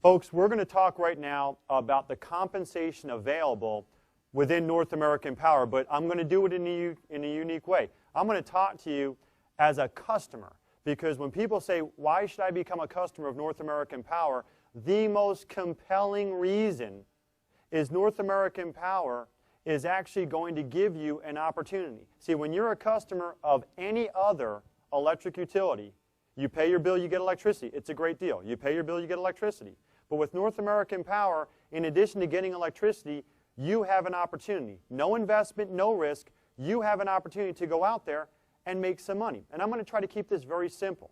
Folks, we're going to talk right now about the compensation available within North American Power, but I'm going to do it in a unique way. I'm going to talk to you as a customer, because when people say, why should I become a customer of North American Power, the most compelling reason is North American Power is actually going to give you an opportunity. See, when you're a customer of any other electric utility, you pay your bill, you get electricity. It's a great deal. You pay your bill, you get electricity. But with North American Power, in addition to getting electricity, you have an opportunity. No investment, no risk. You have an opportunity to go out there and make some money. And I'm going to try to keep this very simple.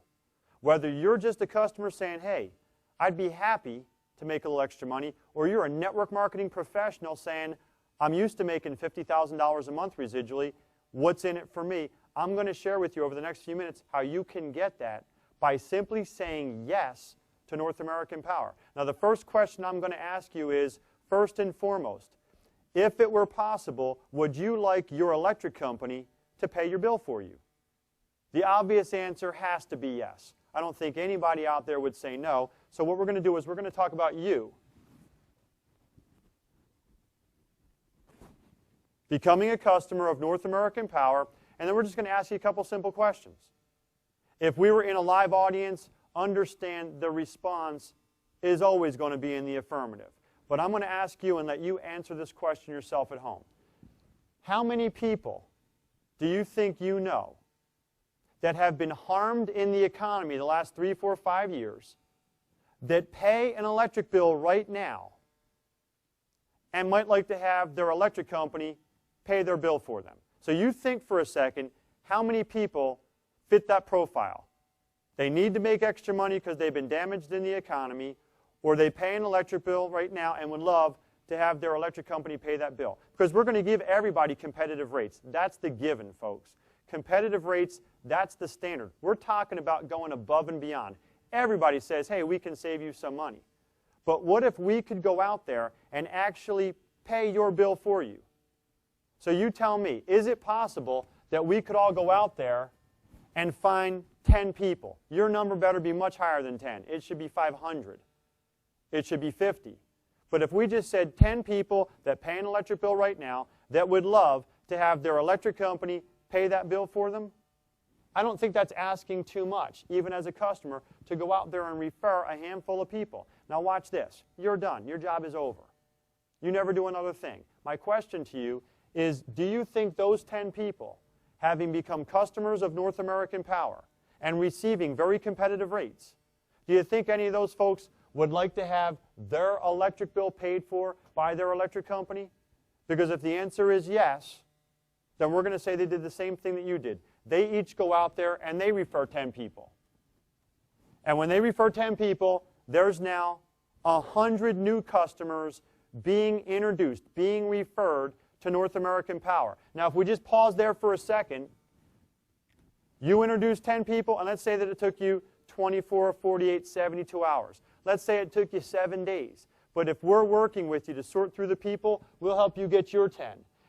Whether you're just a customer saying, hey, I'd be happy to make a little extra money, or you're a network marketing professional saying, I'm used to making $50,000 a month residually. What's in it for me? I'm going to share with you over the next few minutes how you can get that by simply saying yes to North American Power. Now, the first question I'm going to ask you is, first and foremost, if it were possible, would you like your electric company to pay your bill for you? The obvious answer has to be yes. I don't think anybody out there would say no. So what we're going to do is we're going to talk about you becoming a customer of North American Power, and then we're just going to ask you a couple simple questions. If we were in a live audience, understand the response is always going to be in the affirmative. But I'm going to ask you and let you answer this question yourself at home. How many people do you think you know that have been harmed in the economy the last 3, 4, 5 years that pay an electric bill right now and might like to have their electric company pay their bill for them? So you think for a second, how many people fit that profile? They need to make extra money because they've been damaged in the economy, or they pay an electric bill right now and would love to have their electric company pay that bill. Because we're going to give everybody competitive rates. That's the given, folks. Competitive rates, that's the standard. We're talking about going above and beyond. Everybody says, hey, we can save you some money. But what if we could go out there and actually pay your bill for you? So you tell me, is it possible that we could all go out there and find 10 people? Your number better be much higher than 10. It should be 500. It should be 50. But if we just said 10 people that pay an electric bill right now that would love to have their electric company pay that bill for them, I don't think that's asking too much, even as a customer, to go out there and refer a handful of people. Now watch this. You're done. Your job is over. You never do another thing. My question to you is, do you think those 10 people, having become customers of North American Power and receiving very competitive rates, do you think any of those folks would like to have their electric bill paid for by their electric company? Because if the answer is yes, then we're going to say they did the same thing that you did. They each go out there and they refer 10 people. And when they refer 10 people, there's now 100 new customers being introduced, being referred to North American Power. Now, if we just pause there for a second, you introduced 10 people, and let's say that it took you 24, 48, 72 hours. Let's say it took you 7 days. But if we're working with you to sort through the people, we'll help you get your 10.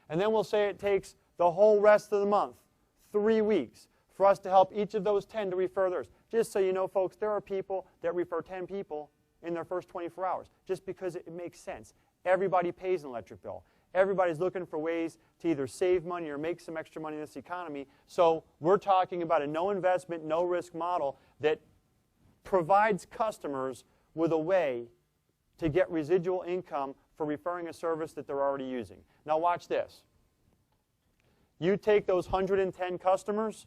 And then we'll say it takes the whole rest of the month, 3 weeks, for us to help each of those 10 to refer theirs. Just so you know, folks, there are people that refer 10 people in their first 24 hours, just because it makes sense. Everybody pays an electric bill. Everybody's looking for ways to either save money or make some extra money in this economy. So we're talking about a no investment, no risk model that provides customers with a way to get residual income for referring a service that they're already using. Now watch this. You take those 110 customers,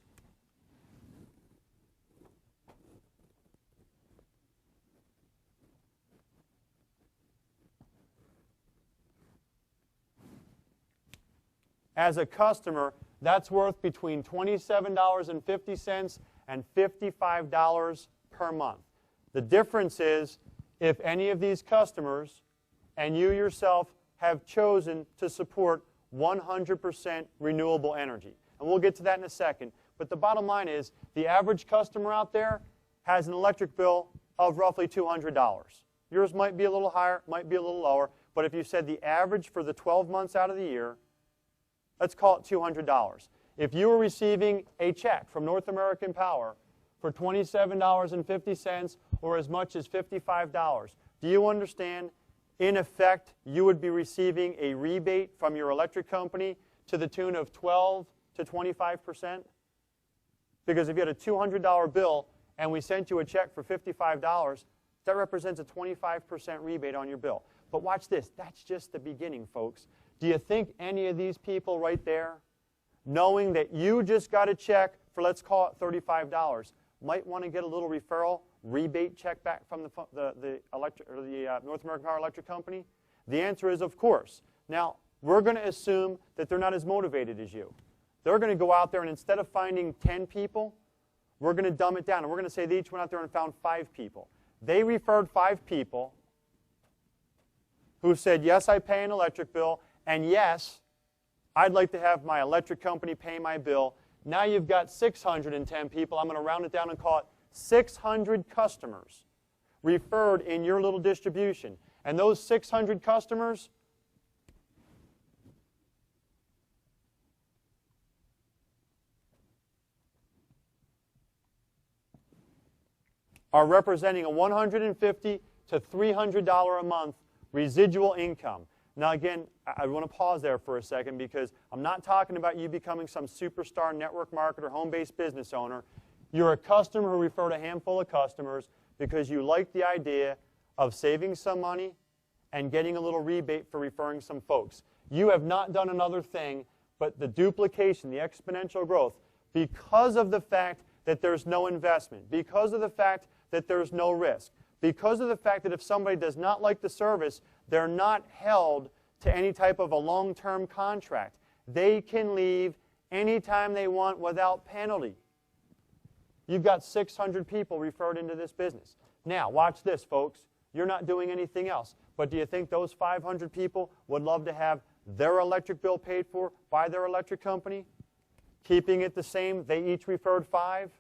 as a customer, that's worth between $27.50 and $55 per month. The difference is if any of these customers and you yourself have chosen to support 100% renewable energy. And we'll get to that in a second. But the bottom line is the average customer out there has an electric bill of roughly $200. Yours might be a little higher, might be a little lower, but if you said the average for the 12 months out of the year, let's call it $200. If you were receiving a check from North American Power for $27.50 or as much as $55 Do you understand? In effect, you would be receiving a rebate from your electric company to the tune of 12 to 25%. Because if you had a $200 bill and we sent you a check for $55, that represents a 25% rebate on your bill. But watch this. That's just the beginning, folks. Do you think any of these people right there, knowing that you just got a check for, let's call it $35, might want to get a little referral rebate check back from the North American Power Electric Company? The answer is, of course. Now, we're going to assume that they're not as motivated as you. They're going to go out there and instead of finding 10 people, we're going to dumb it down. And we're going to say they each went out there and found 5 people. They referred 5 people who said, yes, I pay an electric bill, and yes, I'd like to have my electric company pay my bill. Now you've got 610 people. I'm going to round it down and call it 600 customers referred in your little distribution. And those 600 customers are representing a $150 to $300 a month residual income. Now again, I want to pause there for a second because I'm not talking about you becoming some superstar network marketer, home-based business owner. You're a customer who referred a handful of customers because you like the idea of saving some money and getting a little rebate for referring some folks. You have not done another thing but the duplication, the exponential growth, because of the fact that there's no investment, because of the fact that there's no risk, because of the fact that if somebody does not like the service, they're not held to any type of a long-term contract. They can leave anytime they want without penalty. You've got 600 people referred into this business. Now, watch this, folks. You're not doing anything else. But do you think those 500 people would love to have their electric bill paid for by their electric company? Keeping it the same, they each referred 5.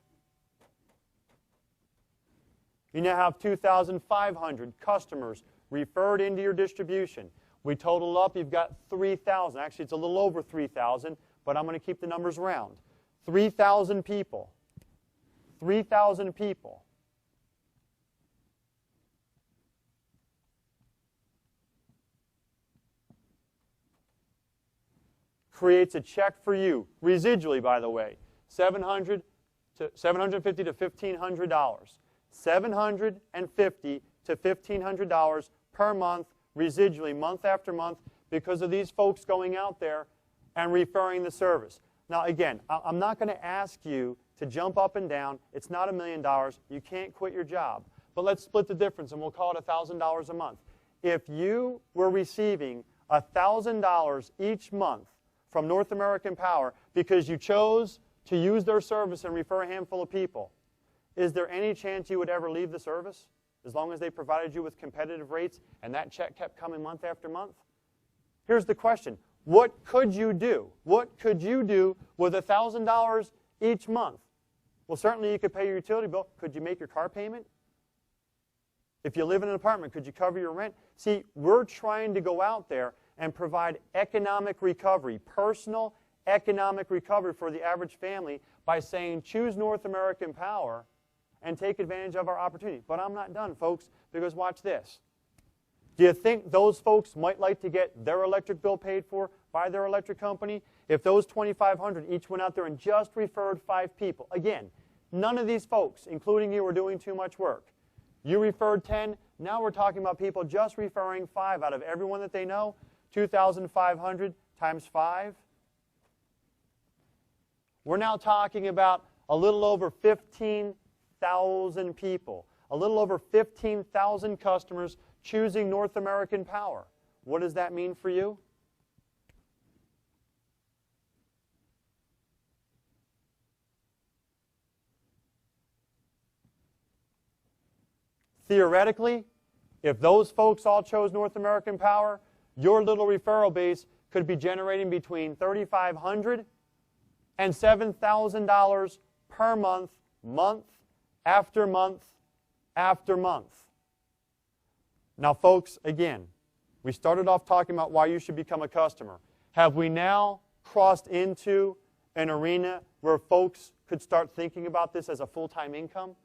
You now have 2,500 customers referred into your distribution. We total up, you've got 3,000. Actually, it's a little over 3,000, but I'm going to keep the numbers round. 3,000 people. 3,000 people. Creates a check for you, residually, by the way, $750 to $1,500. $750 to $1,500 per month, residually, month after month, because of these folks going out there and referring the service. Now, again, I'm not going to ask you to jump up and down. It's not $1 million. You can't quit your job. But let's split the difference, and we'll call it $1,000 a month. If you were receiving $1,000 each month from North American Power because you chose to use their service and refer a handful of people, is there any chance you would ever leave the service as long as they provided you with competitive rates and that check kept coming month after month? Here's the question. What could you do? What could you do with $1,000 each month? Well, certainly you could pay your utility bill. Could you make your car payment? If you live in an apartment, could you cover your rent? See, we're trying to go out there and provide economic recovery, personal economic recovery for the average family by saying choose North American Power and take advantage of our opportunity. But I'm not done, folks, because watch this. Do you think those folks might like to get their electric bill paid for by their electric company? If those 2,500 each went out there and just referred 5 people, again, none of these folks, including you, are doing too much work. You referred 10, now we're talking about people just referring 5 out of everyone that they know, 2,500 times 5. We're now talking about a little over 15,000 people, a little over 15,000 customers choosing North American Power. What does that mean for you? Theoretically, if those folks all chose North American Power, your little referral base could be generating between $3,500 and $7,000 per month, month after month after month. Now, folks, again, we started off talking about why you should become a customer. Have we now crossed into an arena where folks could start thinking about this as a full-time income?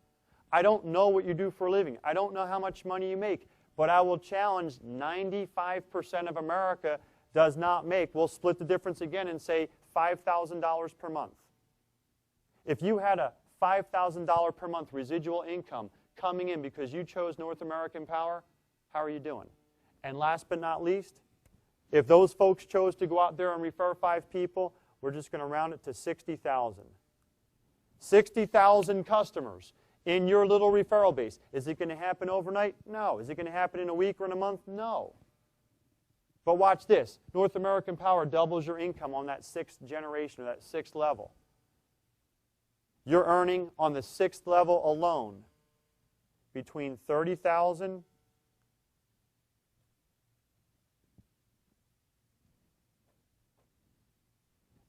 I don't know what you do for a living. I don't know how much money you make. But I will challenge 95% of America does not make. We'll split the difference again and say $5,000 per month. If you had a $5,000 per month residual income coming in because you chose North American Power, how are you doing? And last but not least, if those folks chose to go out there and refer 5 people, we're just going to round it to 60,000. 60,000 customers in your little referral base. Is it going to happen overnight? No. Is it going to happen in a week or in a month? No. But watch this. North American Power doubles your income on that 6th generation or that 6th level. You're earning on the 6th level alone between $30,000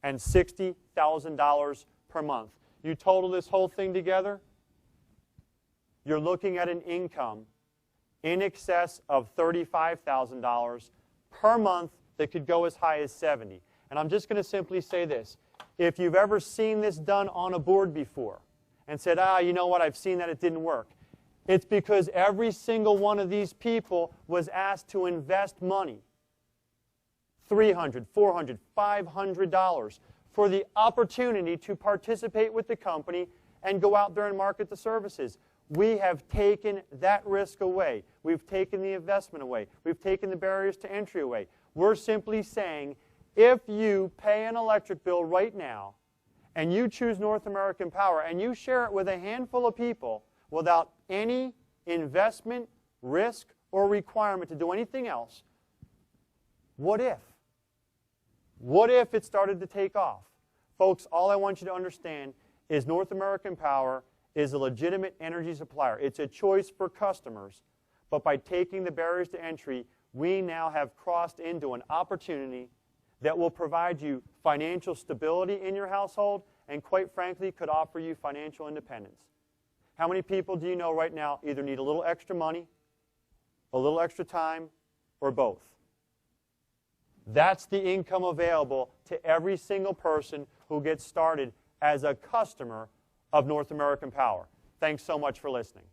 and $60,000 per month. You total this whole thing together, you're looking at an income in excess of $35,000 per month that could go as high as $70,000. And I'm just going to simply say this. If you've ever seen this done on a board before and said, you know what, I've seen that it didn't work, it's because every single one of these people was asked to invest money, $300, $400, $500, for the opportunity to participate with the company and go out there and market the services. We have taken that risk away. We've taken the investment away. We've taken the barriers to entry away. We're simply saying, if you pay an electric bill right now and you choose North American Power and you share it with a handful of people without any investment, risk, or requirement to do anything else, what if? What if it started to take off? Folks, all I want you to understand is North American Power is a legitimate energy supplier. It's a choice for customers, but by taking the barriers to entry, we now have crossed into an opportunity that will provide you financial stability in your household and, quite frankly, could offer you financial independence. How many people do you know right now either need a little extra money, a little extra time, or both? That's the income available to every single person who gets started as a customer of North American Power. Thanks so much for listening.